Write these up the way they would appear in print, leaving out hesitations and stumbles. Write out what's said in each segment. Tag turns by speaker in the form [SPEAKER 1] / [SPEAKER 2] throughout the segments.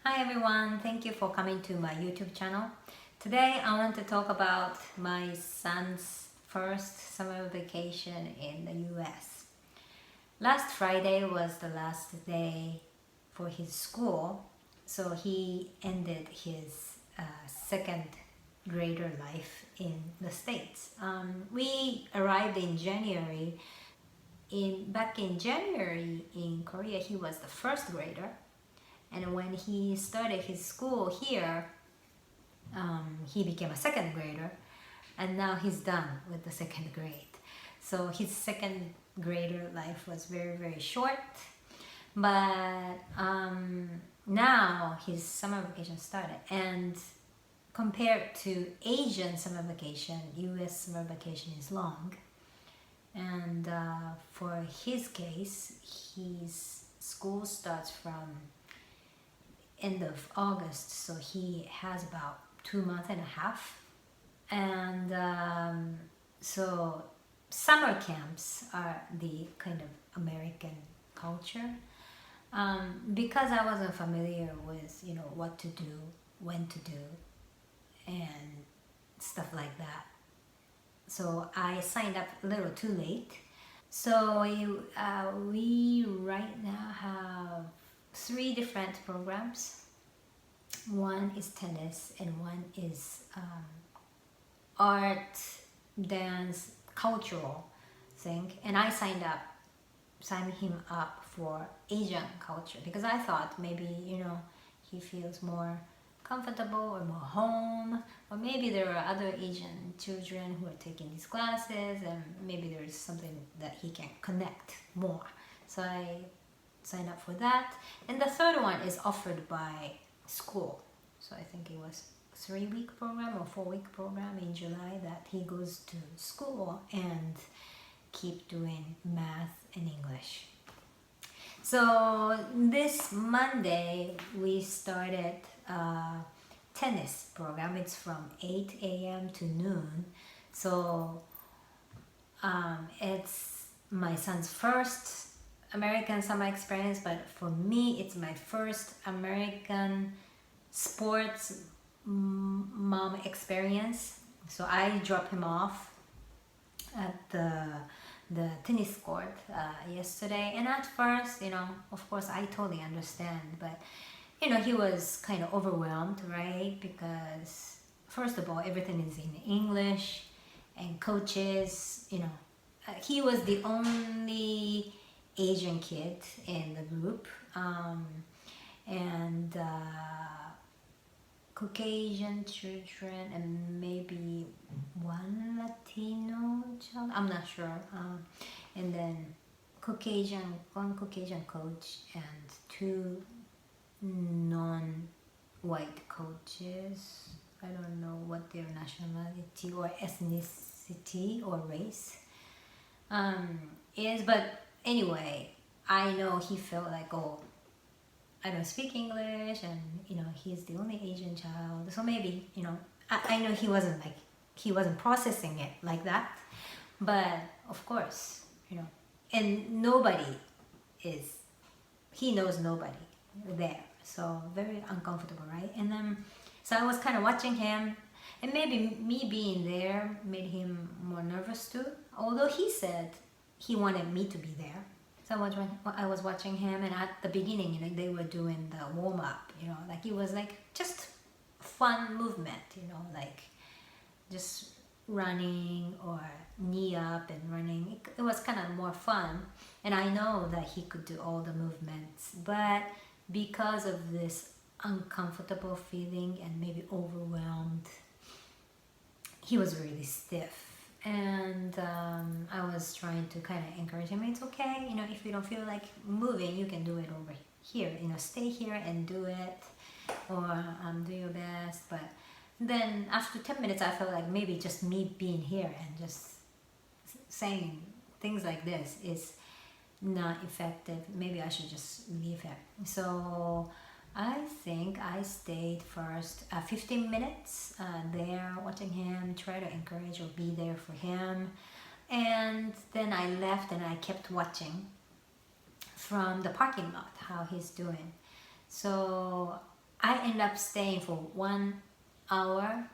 [SPEAKER 1] Hi everyone, thank you for coming to my YouTube channel. Today I want to talk about my son's first summer vacation in the US. Last Friday was the last day for his school, so he ended his second grader life in the States. We arrived in January. Back in January in Korea, he was the first grader. And when he started his school here, he became a second grader, and now he's done with the second grade. So his second grader life was very, very short. But now his summer vacation started, and compared to Asian summer vacation, US summer vacation is long. And for his case, his school starts from end of August, so he has about 2.5 months. And so summer camps are the kind of American culture. Because I wasn't familiar with what to do, when to do, and stuff like that, so I signed up a little too late. So we right now have 3 different programs. One is tennis, and one is art, dance, cultural thing. And I signed him up for Asian culture because I thought maybe he feels more comfortable or more home, or maybe there are other Asian children who are taking these classes, and maybe there's something that he can connect more. So I signed up for that. And the third one is offered by school, so I think it was 3-week program or 4-week program in July that he goes to school and keep doing math and English. So this Monday we started tennis program. It's from 8 a.m. to noon. So it's my son's first American summer experience, but for me it's my first American sports mom experience. So I dropped him off at the tennis court yesterday, and at first, of course I totally understand, but he was kind of overwhelmed, right? Because first of all, everything is in English, and coaches, he was the only Asian kid in the group, and Caucasian children, and maybe one Latino child, I'm not sure, and then one Caucasian coach and 2 non-white coaches. I don't know what their nationality or ethnicity or race is, but anyway, I know he felt like, oh, I don't speak English, and he's the only Asian child, so maybe I know he wasn't processing it like that, but of course, and he knows nobody there, so very uncomfortable, right? And then so I was kind of watching him, and maybe me being there made him more nervous too, although he said he wanted me to be there. So I was watching him, and at the beginning, they were doing the warm-up, like it was like just fun movement, like just running or knee up and running. It was kind of more fun, and I know that he could do all the movements, but because of this uncomfortable feeling and maybe overwhelmed, he was really stiff. And I was trying to kind of encourage him. It's okay, if you don't feel like moving, you can do it over here. Stay here and do it, or do your best. But then after 10 minutes, I felt like maybe just me being here and just saying things like this is not effective. Maybe I should just leave him. So I think I stayed first 15 minutes there watching him, try to encourage or be there for him, and then I left and I kept watching from the parking lot how he's doing. So ended up staying for 1 hour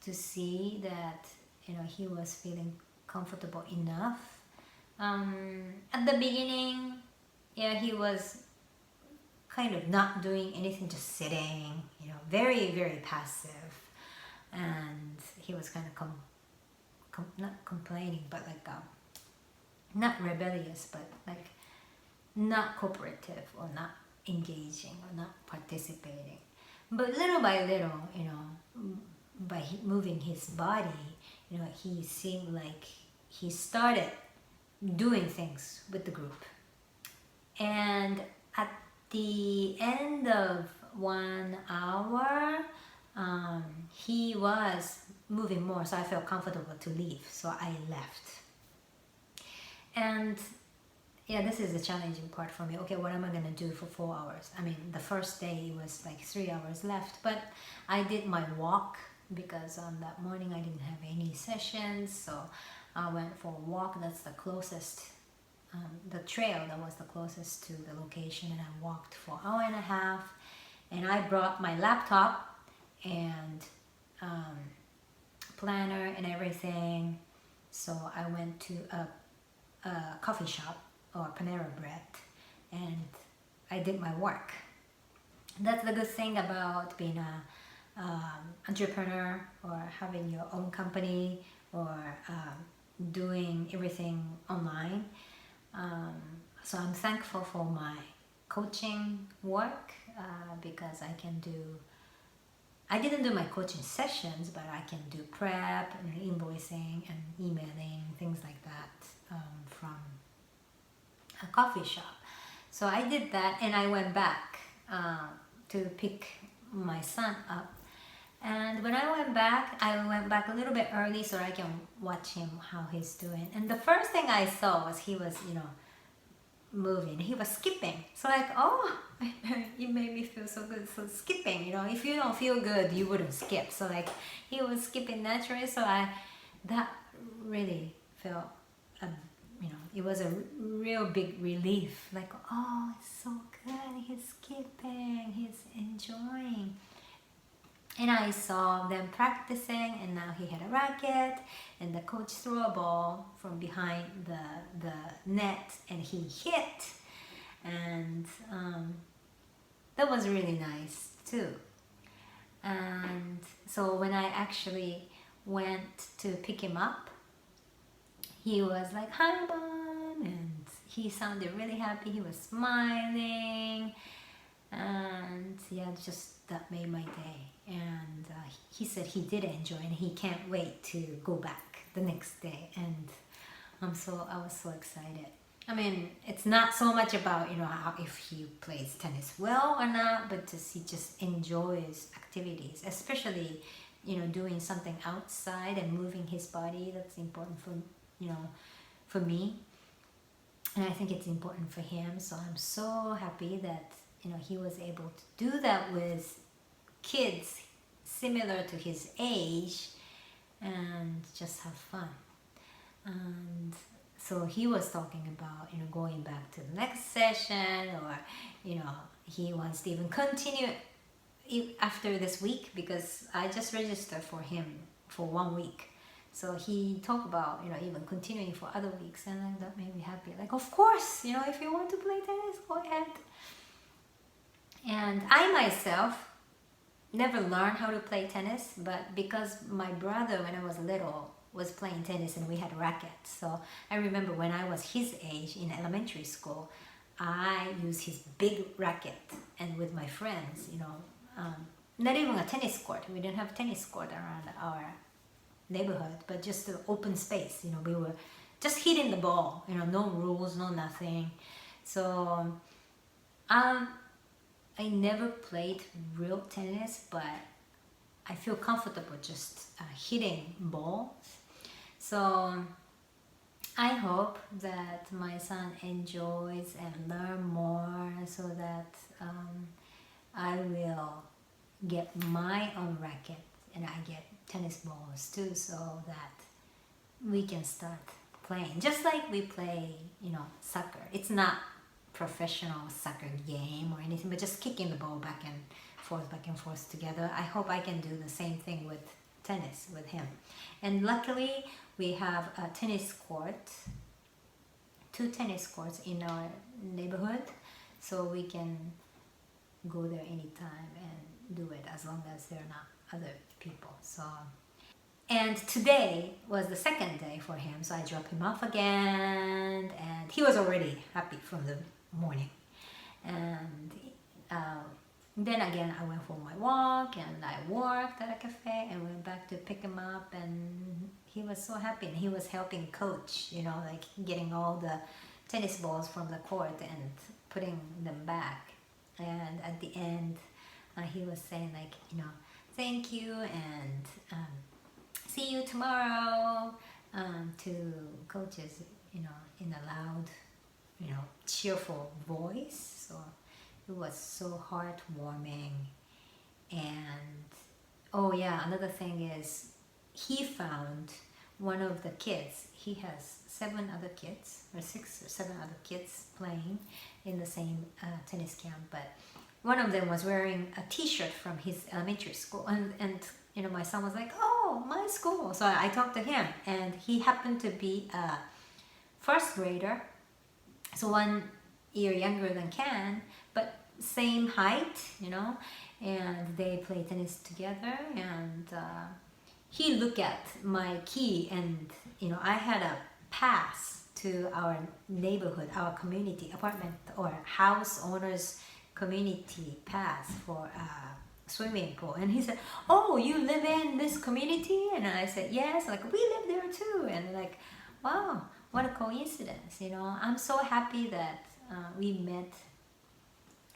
[SPEAKER 1] to see that he was feeling comfortable enough. At the beginning, yeah, he was kind of not doing anything, just sitting, very, very passive, and he was kind of not complaining, but like not rebellious, but like not cooperative or not engaging or not participating. But little by little, by moving his body, he seemed like he started doing things with the group. And at the end of 1 hour, he was moving more, so I felt comfortable to leave, so I left. And yeah, this is the challenging part for me. Okay, what am I gonna do for 4 hours? I mean, the first day it was like 3 hours left, but I did my walk because on that morning I didn't have any sessions, so I went for a walk. That's the closest, the trail that was the closest to the location, and I walked for an hour and a half, and I brought my laptop and planner and everything. So I went to a coffee shop or Panera Bread, and I did my work. That's the good thing about being a entrepreneur or having your own company or doing everything online. So I'm thankful for my coaching work because I didn't do my coaching sessions, but I can do prep and invoicing and emailing, things like that from a coffee shop. So I did that, and I went back to pick my son up. And when I went back a little bit early so I can watch him, how he's doing. And the first thing I saw was he was, moving. He was skipping. So like, oh, it made me feel so good. So skipping, if you don't feel good, you wouldn't skip. So like, he was skipping naturally. So that really felt, it was a real big relief. Like, oh, it's so good. He's skipping. He's enjoying. And I saw them practicing, and now he had a racket, and the coach threw a ball from behind the net, and he hit, and that was really nice too. And so when I actually went to pick him up, he was like, "Hi, Mom," and he sounded really happy. He was smiling, and yeah, just that made my day. And he said he did enjoy, and he can't wait to go back the next day. And I was so excited. I mean, it's not so much about how if he plays tennis well or not, but he just enjoys activities, especially doing something outside and moving his body. That's important for me, and I think it's important for him. So I'm so happy that he was able to do that with kids similar to his age and just have fun. And so he was talking about going back to the next session, or he wants to even continue after this week, because I just registered for him for 1 week. So he talked about even continuing for other weeks, and that made me happy. Like, of course, if you want to play tennis, go ahead. And I myself never learned how to play tennis, but because my brother, when I was little, was playing tennis and we had rackets. So I remember when I was his age in elementary school, I used his big racket, and with my friends, not even a tennis court. We didn't have a tennis court around our neighborhood, but just an open space. We were just hitting the ball, no rules, no nothing. So I never played real tennis, but I feel comfortable just hitting balls. So I hope that my son enjoys and learn more, so that I will get my own racket and I get tennis balls too, so that we can start playing. Just like we play, soccer. It's not professional soccer game or anything, but just kicking the ball back and back and forth together. I hope I can do the same thing with tennis with him. And luckily we have a tennis court, 2 tennis courts in our neighborhood, so we can go there anytime and do it as long as there are not other people. So, and today was the second day for him, so I dropped him off again, and he was already happy from the morning. And then again I went for my walk, and I worked at a cafe and went back to pick him up, and he was so happy. And he was helping coach, you know, like getting all the tennis balls from the court and putting them back. And at the end he was saying, like, you know, thank you, and see you tomorrow, to coaches, you know, in a loud, you know, cheerful voice. So it was so heartwarming. And oh yeah, another thing is he found one of the kids. He has 7 other kids, or 6 or 7 other kids playing in the same tennis camp, but one of them was wearing a t-shirt from his elementary school, and you know, my son was like, oh, my school. So I talked to him, and he happened to be a first grader, so 1 year younger than Ken, but same height, you know, and they play tennis together. And he looked at my key, and you know, I had a pass to our neighborhood, our community apartment or house owners community pass for a swimming pool. And he said, oh, you live in this community? And I said, yes. Like, we live there too. And like, wow, what a coincidence, you know. I'm so happy that we met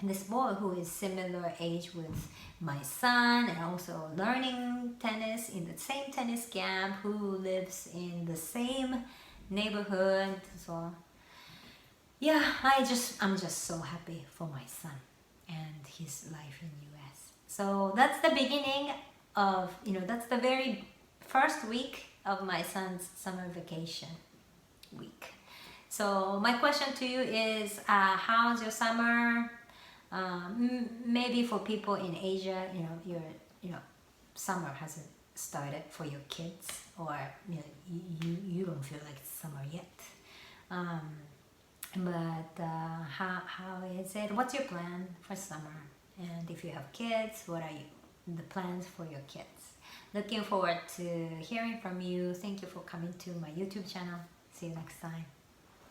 [SPEAKER 1] this boy who is similar age with my son, and also learning tennis in the same tennis camp, who lives in the same neighborhood. So yeah, I'm just so happy for my son and his life in US. So that's the beginning of, you know, that's the very first week of my son's summer vacation week. So my question to you is, how's your summer? Maybe for people in Asia, you know, you know, summer hasn't started for your kids, or you know, you don't feel like it's summer yet. But how is it? What's your plan for summer? And if you have kids, what are the plans for your kids? Looking forward to hearing from you. Thank you for coming to my YouTube channel. See you next time.